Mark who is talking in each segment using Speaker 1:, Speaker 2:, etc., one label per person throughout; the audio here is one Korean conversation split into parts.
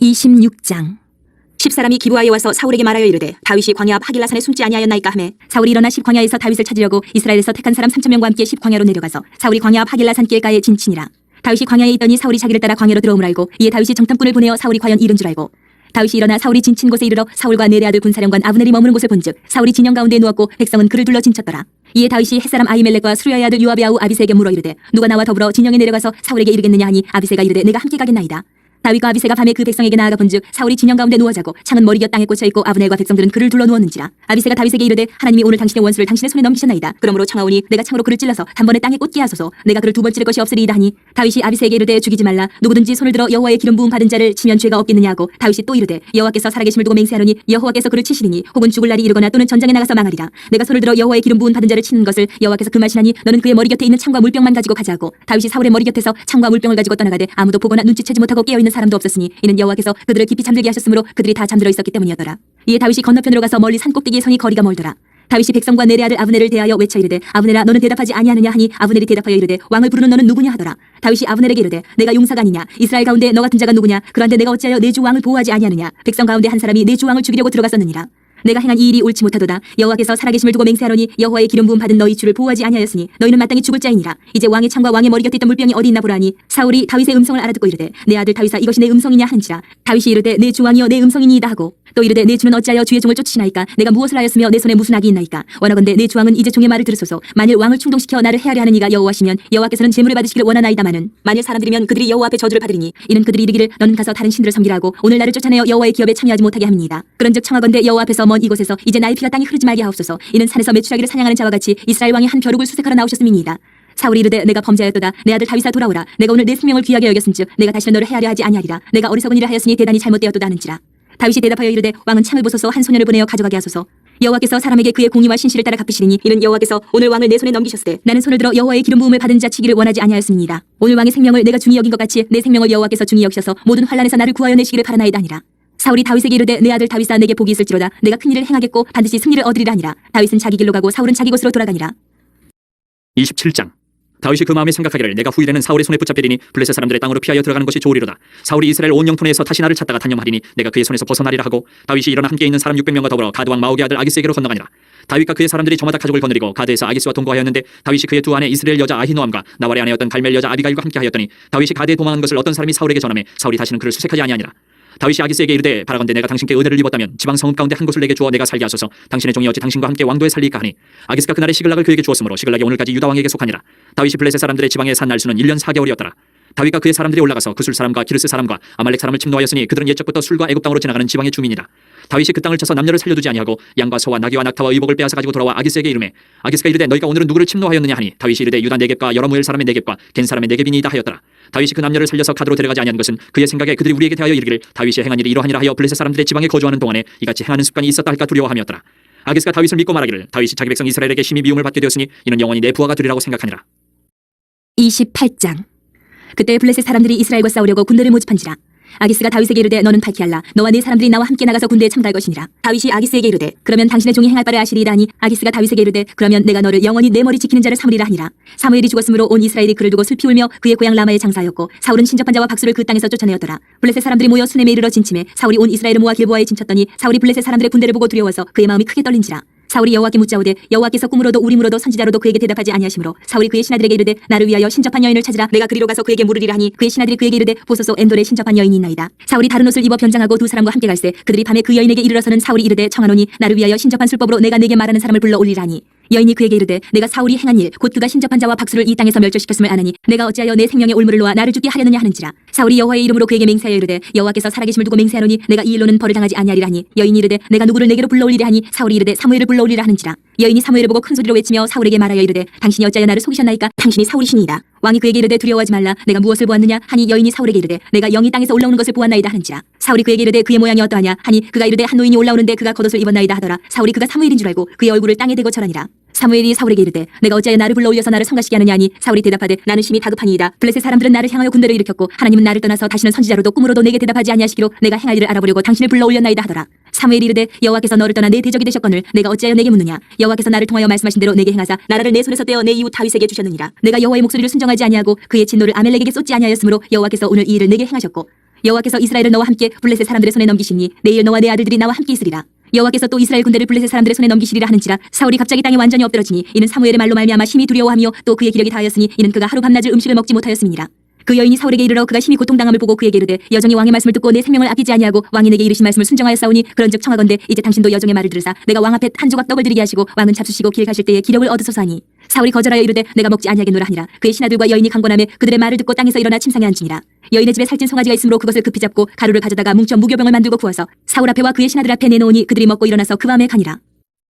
Speaker 1: 26장.
Speaker 2: 10사람이 기브아에 와서 사울에게 말하여 이르되 다윗이 광야 앞 하길라산에 숨지 아니하였나이까 하매
Speaker 1: 사울이 일어나 십광야에서 다윗을 찾으려고 이스라엘에서 택한 사람 3,000명과 함께 십광야로 내려가서 사울이 광야 앞 하길라산 길가에 진친이라. 다윗이 광야에 있더니 사울이 자기를 따라 광야로 들어옴을 알고 이에 다윗이 정탐꾼을 보내어 사울이 과연 이른 줄 알고 다윗이 일어나 사울이 진친 곳에 이르러 사울과 네레 아들 군사령관 아브넬이 머무는 곳을 본즉 사울이 진영 가운데 누웠고 백성은 그를 둘러 진쳤더라. 이에 다윗이 햇사람 아히멜렉과 수르야의 아들 요압의 아우 아비새에게 물어 이르되 누가 나와 더불어 진영에 내려가서 사울에게 이르겠느냐 하니 아비새가 이르되 내가 함께 가겠나이다. 다윗과 아비새가 밤에 그 백성에게 나아가 본즉 사울이 진영 가운데 누워 자고 창은 머리곁 땅에 꽂혀 있고 아브넬과 백성들은 그를 둘러 누웠는지라. 아비새가 다윗에게 이르되 하나님이 오늘 당신의 원수를 당신의 손에 넘기셨나이다. 그러므로 청하오니 내가 창으로 그를 찔러서 단번에 땅에 꽂게 하소서. 내가 그를 두 번 찌를 것이 없으리이다 하니 다윗이 아비새에게 이르되 죽이지 말라. 누구든지 손을 들어 여호와의 기름 부음 받은 자를 치면 죄가 없겠느냐 하고 다윗이 또 이르되 여호와께서 살아계심을 두고 맹세하노니 여호와께서 그를 치시리니 혹은 죽을 날이 이르거나 또는 전장에 나가서 망하리라. 내가 손을 들어 여호와의 기름 부음 받은 자를 치는 것을 여호와께서 금하시나니 너는 그의 머리 곁에 있는 창과 물병만 가지고 가자 하고 다윗이 사울의 머리 곁에서 창과 물병을 가지고 떠나가되 아무도 보거나 눈치채지 못하고 깨어있는 사람도 없었으니 이는 여호와께서 그들을 깊이 잠들게 하셨으므로 그들이 다 잠들어 있었기 때문이었더라. 이에 다윗이 건너편으로 가서 멀리 산 꼭대기에 성이 거리가 멀더라. 다윗이 백성과 네레 아들 아브넬을 대하여 외쳐 이르되 아브넬아 너는 대답하지 아니하느냐 하니 아브넬이 대답하여 이르되 왕을 부르는 너는 누구냐 하더라. 다윗이 아브넬에게 이르되 내가 용사가 아니냐. 이스라엘 가운데 너 같은 자가 누구냐. 그런데 내가 어찌하여 내 주 왕을 보호하지 아니하느냐. 백성 가운데 한 사람이 내 주 왕을 죽이려고 들어갔었느니라. 내가 행한 이 일이 옳지 못하도다. 여호와께서 살아계심을 두고 맹세하노니 여호와의 기름 부음 받은 너희 주를 보호하지 아니하였으니 너희는 마땅히 죽을 자이니라. 이제 왕의 창과 왕의 머리 곁에 있던 물병이 어디 있나 보라니 사울이 다윗의 음성을 알아듣고 이르되 내 아들 다윗아 이것이 내 음성이냐 하는지라. 다윗이 이르되 내 주 왕이여 내 음성이니이다 하고 또 이르되 내 주는 어찌하여 주의 종을 쫓으시나이까. 내가 무엇을 하였으며 내 손에 무슨 악이 있나이까. 원하건대 내 주 왕은 이제 종의 말을 들으소서. 만일 왕을 충동시켜 나를 해하려 하는 이가 여호와시면 여호와께서는 재물을 받으시기를 원하나이다마는 만일 사람들이면 그들이 여호와 앞에 저주를 받으리니 이는 그들이 이르기를 너는 가서 다른 신들을 섬기라 하고 오늘 나를 쫓아내어 여호와의 기업에 참여하지 못하게 함이니이다. 그런즉 청하건대 여호와 앞에서 먼 이곳에서 이제 나의 피가 땅에 흐르지 말게 하옵소서. 이는 산에서 메추라기를 사냥하는 자와 같이 이스라엘 왕이 한 벼룩을 수색하러 나오셨음이니이다. 사울이 이르되 내가 범죄하였도다. 내 아들 다윗아 돌아오라. 내가 오늘 내 생명을 귀하게 여겼은즉 내가 다시는 너를 해하려 하지 아니하리라. 내가 어리석은 일을 하였으니 대단히 잘못되었도다 하는지라. 다윗이 대답하여 이르되 왕은 창을 보소서 한 소년을 보내어 가져가게 하소서. 여호와께서 사람에게 그의 공의와 신실을 따라 갚으시리니 이는 여호와께서 오늘 왕을 내 손에 넘기셨으되 나는 손을 들어 여호와의 기름 부음을 받은 자 치기를 원하지 아니하였습니다. 오늘 왕의 생명을 내가 중히 여긴 것 같이 내 생명을 여호와께서 중히 여기셔서 모든 환난에서 나를 구하여 내시기를 바라나이다 하니라. 사울이 다윗에게 이르되 내 아들 다윗아 내게 복이 있을지로다. 내가 큰 일을 행하겠고 반드시 승리를 얻으리라 하니라. 다윗은 자기 길로 가고 사울은 자기 곳으로 돌아가니라.
Speaker 3: 27장. 다윗이 그 마음에 생각하기를 내가 후일에는 사울의 손에 붙잡히리니 블레셋 사람들의 땅으로 피하여 들어가는 것이 좋으리로다. 사울이 이스라엘 온 영토내에서 다시 나를 찾다가 단념하리니 내가 그의 손에서 벗어나리라 하고 다윗이 일어나 함께 있는 사람 600명과 더불어 가드 왕 마옥의 아들 아기스에게로 건너가니라. 다윗과 그의 사람들이 저마다 가족을 거느리고 가드에서 아기스와 동거하였는데 다윗이 그의 두 아내 이스라엘 여자 아히노암과 나발의 아내였던 갈멜 여자 아비가일과 함께 하였더니 다윗이 가드에 도망한 것을 어떤 사람이 사울에게 전하매 사울이 다시는 그를 수색하지 아니하니라. 다윗이 아기스에게 이르되 바라건대 내가 당신께 은혜를 입었다면 지방 성읍 가운데 한 곳을 내게 주어 내가 살게 하소서. 당신의 종이 어찌 당신과 함께 왕도에 살리까 하니 아기스가 그날에 시글락을 그에게 주었으므로 시글락이 오늘까지 유다 왕에게 속하니라. 다윗이 블레셋 사람들의 지방에 산 날수는 1년 4개월이었더라. 다윗과 그의 사람들이 올라가서 그술 사람과 기르스 사람과 아말렉 사람을 침노하였으니 그들은 옛적부터 술과 애굽 땅으로 지나가는 지방의 주민이라. 다윗이 그 땅을 쳐서 남녀를 살려두지 아니하고 양과 소와 나귀와 낙타와 의복을 빼앗아 가지고 돌아와 아기스에게 이르매 아기스가 이르되 너희가 오늘은 누구를 침노하였느냐 하니 다윗이 이르되 유다 네겝과 여러무엘 사람의 네겝과 겐 사람의 네겝이니이다 하였더라. 다윗이 그 남녀를 살려서 가드로 데려가지 아니한 것은 그의 생각에 그들이 우리에게 대하여 이르기를 다윗이 행한 일이 이러하니라 하여 블레셋 사람들의 지방에 거주하는 동안에 이같이 행하는 습관이 있었다 할까 두려워함이었더라. 아기스가 다윗을 믿고 말하기를 다윗이 자기 백성 이스라엘에게 심히 미움을 받게 되었으니 이는 영원히 내 부하가 되리라고 생각하니라.
Speaker 1: 28장. 그때 블레셋 사람들이 이스라엘과 싸우려고 군대를 모집한지라. 아기스가 다윗에게 이르되 너는 밝히알라. 너와 네 사람들이 나와 함께 나가서 군대에 참가할 것이니라. 다윗이 아기스에게 이르되 그러면 당신의 종이 행할 바를 아시리이다 하니 아기스가 다윗에게 이르되 그러면 내가 너를 영원히 내 머리 지키는 자를 삼으리라 하니라. 사무엘이 죽었으므로 온 이스라엘이 그를 두고 슬피 울며 그의 고향 라마에 장사하였고 사울은 신접한 자와 박수를 그 땅에서 쫓아내었더라. 블레셋 사람들이 모여 수넴에 이르러 진침해 사울이 온 이스라엘을 모아 길보아에 진쳤더니 사울이 블레셋 사람들의 군대를 보고 두려워서 그의 마음이 크게 떨린지라. 사울이 여호와께 묻자오되 여호와께서 꿈으로도 우림으로도 선지자로도 그에게 대답하지 아니하시므로 사울이 그의 신하들에게 이르되 나를 위하여 신접한 여인을 찾으라. 내가 그리로 가서 그에게 물으리라 하니 그의 신하들이 그에게 이르되 보소서 엔돌에 신접한 여인이 있나이다. 사울이 다른 옷을 입어 변장하고 두 사람과 함께 갈새 그들이 밤에 그 여인에게 이르러서는 사울이 이르되 청하노니 나를 위하여 신접한 술법으로 내가 내게 말하는 사람을 불러 올리라니. 여인이 그에게 이르되 내가 사울이 행한 일 곧 그가 신접한 자와 박수를 이 땅에서 멸절시켰음을 아나니 내가 어찌하여 내 생명의 올무를 놓아 나를 죽게 하려느냐 하는지라. 사울이 여호와의 이름으로 그에게 맹세하여 이르되 여호와께서 살아계심을 두고 맹세하노니 내가 이 일로는 벌을 당하지 아니하리라 하니 여인이 이르되 내가 누구를 내게로 불러 올리라 하니 사울이 이르되 사무엘을 불러 올리라 하는지라. 여인이 사무엘을 보고 큰 소리로 외치며 사울에게 말하여 이르되 당신이 어찌하여 나를 속이셨나이까. 당신이 사울이시니이다. 왕이 그에게 이르되 두려워하지 말라. 내가 무엇을 보았느냐 하니 여인이 사울에게 이르되 내가 영이 땅에서 올라오는 것을 보았나이다 하는지라. 사울이 그에게 이르되 그의 모양이 어떠하냐 하니 그가 이르되 한 노인이 올라오는데 그가 겉옷을 입었나이다 하더라. 사울이 그가 사무엘인 줄 알고 그의 얼굴을 땅에 대고 절하니라. 사무엘이 사울에게 이르되 내가 어찌하여 나를 불러 올려서 나를 성가시게 하느냐 하니 사울이 대답하되 나는 심히 다급하니이다. 블레셋 사람들은 나를 향하여 군대를 일으켰고 하나님은 나를 떠나서 다시는 선지자로도 꿈으로도 내게 대답하지 아니하시기로 내가 행할 일을 알아보려고 당신을 불러 올렸나이다 하더라. 사무엘이 이르되 여호와께서 너를 떠나 내 대적이 되셨거늘 내가 어찌하여 내게 묻느냐. 여호와께서 나를 통하여 말씀하신 대로 내게 행하사 나라를 내 손에서 떼어 내 이웃 다윗에게 주셨느니라. 내가 여호와의 목소리를 순종하지 아니하고 그의 진노를 아멜렉에게 쏟지 아니하였으므로 여호와께서 오늘 이 일을 내게 행하셨고 여호와께서 이스라엘을 너와 함께 블레셋 사람들의 손에 넘기시니 내일 너와 내 아들들이 나와 함께 있으리라. 여호와께서 또 이스라엘 군대를 블레셋 사람들의 손에 넘기시리라 하는지라. 사울이 갑자기 땅에 완전히 엎드러지니 이는 사무엘의 말로 말미암아 심히 두려워하며 또 그의 기력이 다하였으니 이는 그가 하루 밤낮을 음식을 먹지 못하였음이니라. 그 여인이 사울에게 이르러 그가 심히 고통당함을 보고 그에게 이르되 여정이 왕의 말씀을 듣고 내 생명을 아끼지 아니하고 왕이 내게 이르신 말씀을 순정하였사오니 그런즉 청하건대 이제 당신도 여정의 말을 들으사 내가 왕 앞에 한 조각 떡을 드리게 하시고 왕은 잡수시고 길 가실 때에 기력을 얻으소서 하니 사울이 거절하여 이르되 내가 먹지 아니하겠노라 하니라. 그의 신하들과 여인이 강권하며 그들의 말을 듣고 땅에서 일어나 침상에 앉으니라. 여인의 집에 살찐 송아지가 있으므로 그것을 급히 잡고 가루를 가져다가 뭉쳐 무교병을 만들고 부어서 사울 앞에와 그의 신하들 앞에 내놓으니 그들이 먹고 일어나서 그 밤에 가니라.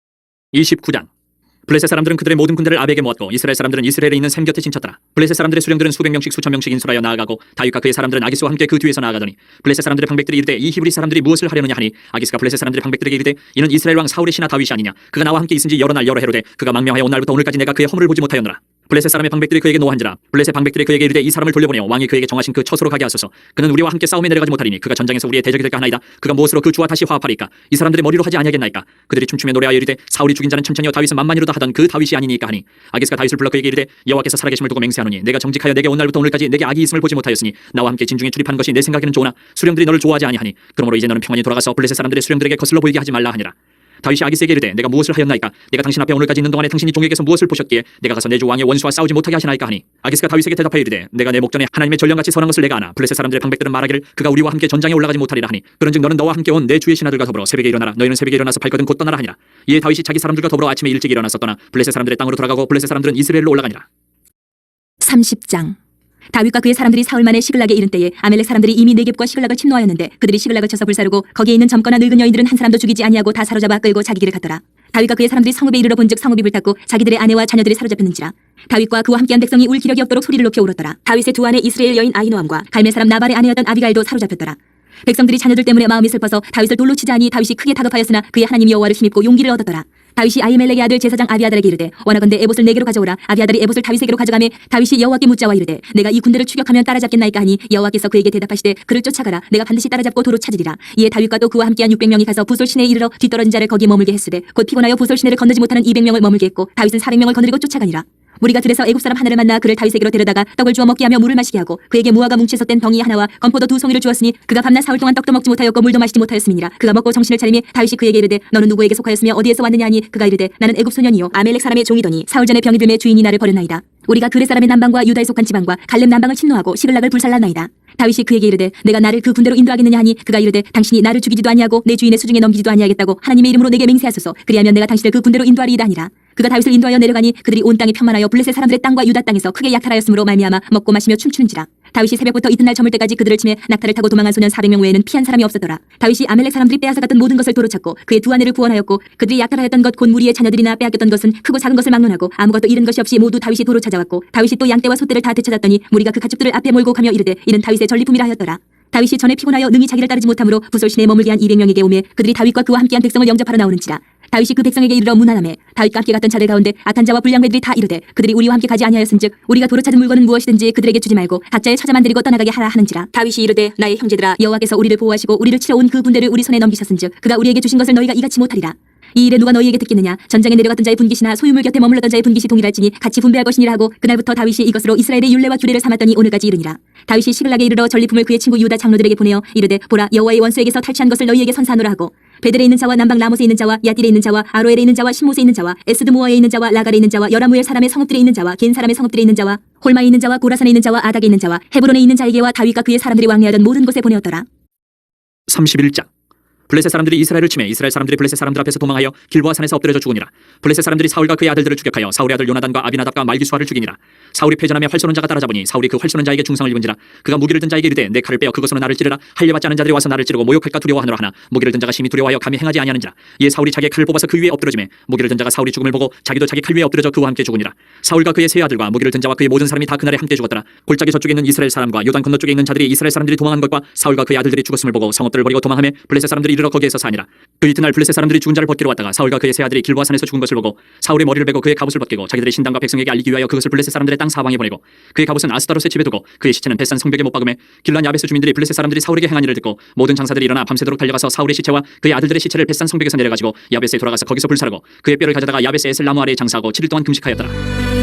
Speaker 3: 29장. 블레셋 사람들은 그들의 모든 군대를 아벡에 모았고 이스라엘 사람들은 이스라엘에 있는 샘 곁에 진쳤더라. 블레셋 사람들의 수령들은 수백 명씩 수천 명씩 인솔하여 나아가고 다윗과 그의 사람들은 아기스와 함께 그 뒤에서 나아가더니 블레셋 사람들의 방백들이 이르되 이 히브리 사람들이 무엇을 하려느냐 하니 아기스가 블레셋 사람들의 방백들에게 이르되 이는 이스라엘 왕 사울의 신하 다윗이 아니냐. 그가 나와 함께 있은지 여러 날 여러 해로 돼 그가 망명하여 온 날부터 오늘까지 내가 그의 허물을 보지 못하였노라. 블레셋 사람의 방백들이 그에게 노한지라. 블레셋 방백들이 그에게 이르되 이 사람을 돌려보내어 왕이 그에게 정하신 그 처소로 가게 하소서. 그는 우리와 함께 싸움에 내려가지 못하리니 그가 전장에서 우리의 대적이 될까 하나이다. 그가 무엇으로 그 주와 다시 화합하리까. 이 사람들의 머리로 하지 아니하겠나이까. 그들이 춤추며 노래하여 이르되 사울이 죽인 자는 천천히요 다윗은 만만이로다 하던 그 다윗이 아니니까 하니 아기스가 다윗을 불러 그에게 이르되 여호와께서 살아계심을 두고 맹세하노니 내가 정직하여 내게 온 날부터 오늘까지 내게 악이 있음을 보지 못하였으니 나와 함께 진중에 출입하는 것이 내 생각에는 좋으나 수령들이 너를 좋아하지 아니하니 그러므로 이제 너는 평안히 돌아가서 블레셋 사람들의 수령들에게 거슬러 보이게 하지 말라 하니라. 다윗이 아기스에게 이르되 내가 무엇을 하였나이까. 내가 당신 앞에 오늘까지 있는 동안에 당신이 종에게서 무엇을 보셨기에 내가 가서 내 주 왕의 원수와 싸우지 못하게 하시나이까 하니 아기스가 다윗에게 대답하여 이르되 내가 내 목전에 하나님의 전령같이 선한 것을 내가 아나. 블레셋 사람들의 방백들은 말하기를 그가 우리와 함께 전장에 올라가지 못하리라 하니 그런즉 너는 너와 함께 온 내 주의 신하들과 더불어 새벽에 일어나라. 너희는 새벽에 일어나서 발거든 곧 떠나라 하니라. 이에 다윗이 자기 사람들과 더불어 아침에 일찍 일어나서 떠나 블레셋 사람들의 땅으로 돌아가고 블레셋 사람들은 이스라엘로 올라가니라.
Speaker 1: 30장. 다윗과 그의 사람들이 사흘만에 시글락에 이른 때에 아멜렉 사람들이 이미 네겝과 시글락을 침노하였는데 그들이 시글락을 쳐서 불사르고 거기에 있는 젊거나 늙은 여인들은 한 사람도 죽이지 아니하고 다 사로잡아 끌고 자기 길을 갔더라. 다윗과 그의 사람들이 성읍에 이르러 본즉 성읍이 불탔고 자기들의 아내와 자녀들이 사로잡혔는지라. 다윗과 그와 함께한 백성이 울 기력이 없도록 소리를 높여 울었더라.
Speaker 2: 다윗의 두 아내 이스라엘 여인 아히노암과
Speaker 1: 갈멜 사람 나발의 아내였던 아비가일도 사로잡혔더라. 백성들이 자녀들 때문에 마음이 슬퍼서 다윗을 돌로 치자 하니 다윗이 크게 다급하였으나 그의 하나님 여호와를 힘입고 용기를 얻었더라. 다윗이 아히멜렉의 아들 제사장 아비아달에게 이르되 원하건대 에봇을 내게로 가져오라. 아비아달이 에봇을 다윗에게로 가져가매 다윗이 여호와께 묻자와 이르되 내가 이 군대를 추격하면 따라잡겠나이까 하니 여호와께서 그에게 대답하시되 그를 쫓아가라. 내가 반드시 따라잡고 도로 찾으리라. 이에 다윗과 또 그와 함께한 600명이 가서 부솔 시내에 이르러 뒤떨어진 자를 거기에 머물게 했으되 곧 피곤하여 부솔 시내를 건너지 못하는 200명을 머물게 했고 다윗은 400명을 거느리고 쫓아가니라. 무리가 들에서 애굽 사람 하나를 만나 그를 다윗에게로 데려다가 떡을 주어 먹게 하며 물을 마시게 하고 그에게 무화과 뭉치에서 뗀 덩이 하나와 건포도 2송이를 주었으니 그가 밤낮 사흘 동안 떡도 먹지 못하였고 물도 마시지 못하였음이니라. 그가 먹고 정신을 차리며 다윗이 그에게 이르되 너는 누구에게 속하였으며 어디에서 왔느냐 하니 그가 이르되 나는 애굽 소년이요 아멜렉 사람의 종이더니 사흘 전에 병이 들매 주인이 나를 버렸나이다. 우리가 그레 사람의 남방과 유다에 속한 지방과 갈렙 남방을 침노하고 시글락을 불살랐나이다. 다윗이 그에게 이르되 내가 나를 그 군대로 인도하겠느냐 하니 그가 이르되 당신이 나를 죽이지도 아니하고 내 주인의 수중에 넘기지도 아니하겠다고 하나님의 이름으로 내게 맹세하소서. 그리하면 내가 당신을 그 군대로 인도하리이다 하니라. 그가 다윗을 인도하여 내려가니 그들이 온 땅이 편만하여 블레셋 사람들의 땅과 유다 땅에서 크게 약탈하였으므로 말미암아 먹고 마시며 춤추는지라. 다윗이 새벽부터 이튿날 저물 때까지 그들을 치매 낙타를 타고 도망한 소년 400명 외에는 피한 사람이 없었더라. 다윗이 아멜렉 사람들이 빼앗아갔던 모든 것을 도로 찾고 그의 두 아내를 구원하였고 그들이 약탈하였던 것 곧 무리의 자녀들이나 빼앗겼던 것은 크고 작은 것을 막론하고 아무것도 잃은 것이 없이 모두 다윗이 도로 찾아왔고 다윗이 또 양떼와 소떼를 다 되찾았더니 무리가 그 가축들을 앞에 몰고 가며 이르되 이는 다윗의 전리품이라 하였더라. 다윗이 전에 피곤하여 능히 자기를 따르지 못함으로 부솔 시내에 머물게 한 200명에게 오매 그들이 다윗과 그와 함께한 백성을 영접하러 나오는지라. 다윗이 그 백성에게 이르러 문안하매 다윗과 함께 갔던 자들 가운데 악한 자와 불량배들이 다 이르되 그들이 우리와 함께 가지 아니하였은즉 우리가 도로 찾은 물건은 무엇이든지 그들에게 주지 말고 각자의 처자만 드리고 떠나가게 하라 하는지라.
Speaker 2: 다윗이 이르되 나의 형제들아
Speaker 1: 여호와께서 우리를 보호하시고 우리를 치러 온 그 군대를 우리 손에 넘기셨은즉 그가 우리에게 주신 것을 너희가 이같이 못하리라. 이 일에 누가 너희에게 듣겠느냐. 전장에 내려갔던 자의 분깃이나 소유물 곁에 머물렀던 자의 분깃이 동일할지니 같이 분배할 것이니라 하고 그날부터 다윗이 이것으로 이스라엘의 율례와 규례를 삼았더니 오늘까지 이르니라. 다윗이 시글락에 이르러 전리품을 그의 친구 유다 장로들에게 보내어 이르되 보라 여호와의 원수에게서 탈취한 것을 너희에게 선사하노라 하고 베델에 있는 자와 남방 라못에 있는 자와 야딜에 있는 자와 아로엘에 있는 자와 신못에 있는 자와 에스드모아에 있는 자와 라갈에 있는 자와 여라무엘 사람의 성읍들에 있는 자와 겐 사람의 성읍들에 있는 자와 홀마에 있는 자와 고라산에 있는 자와 아닥에 있는 자와 헤브론에 있는 자에게와 다윗과 그의 사람들이 왕래하던 모든 곳에 보내었더라.
Speaker 3: 31장. 블레셋 사람들이 이스라엘을 치매 이스라엘 사람들이 블레셋 사람들 앞에서 도망하여 길보아 산에서 엎드려져 죽으니라. 블레셋 사람들이 사울과 그의 아들들을 추격하여 사울의 아들 요나단과 아비나답과 말기수아를 죽이니라. 사울이 패전하며 활 쏘는 자가 따라잡으니 사울이 그 활 쏘는 자에게 중상을 입은지라. 그가 무기를 든 자에게 이르되 내 칼을 빼어 그것으로 나를 찌르라. 할례받지 않은 자들이 와서 나를 찌르고 모욕할까 두려워하노라 하나 무기를 든 자가 심히 두려워하여 감히 행하지 아니하는지라. 이에 사울이 자기의 칼을 뽑아서 그 위에 엎드러지매 무기를 든 자가 사울이 죽음을 보고 자기도 자기 칼 위에 엎드러져 그와 함께 죽으니라. 사울과 그의 세 아들과 무기를 든 자와 그의 모든 사람이 다 그날에 함께 죽었더라. 골짜기 저쪽에 있는 이스라엘 사람과 요단 건너쪽에 있는 자들이 이스라엘 사람들이 도망한 것과 사울과 그의 아들들이 죽었음을 보고 성읍들을 버리고 도망하며 블레셋 사람들이 이르러 거기에서 사니라. 그 이튿날 블레셋 사람들이 죽은 자를 벗기러 왔다가 사울과 그의 세 아들이 길보아 산에서 죽은 것을 보고 사울의 머리를 베고 그의 갑옷을 벗기고 자기들의 신당과 백성에게 알리기 위하여 그것을 블레셋 사람들의 땅 사방에 보내고 그의 갑옷은 아스타롯의 집에 두고 그의 시체는 벳산 성벽에 못 박음에 길란 야베스 주민들이 블레셋 사람들이 사울에게 행한 일을 듣고 모든 장사들이 일어나 밤새도록 달려가서 사울의 시체와 그의 아들들의 시체를 벳산 성벽에서 내려가지고 야베스에 돌아가서 거기서 불사르고 그의 뼈를 가져다가 야베스 에셀 나무 아래에 장사하고 7일 동안 금식하였더라.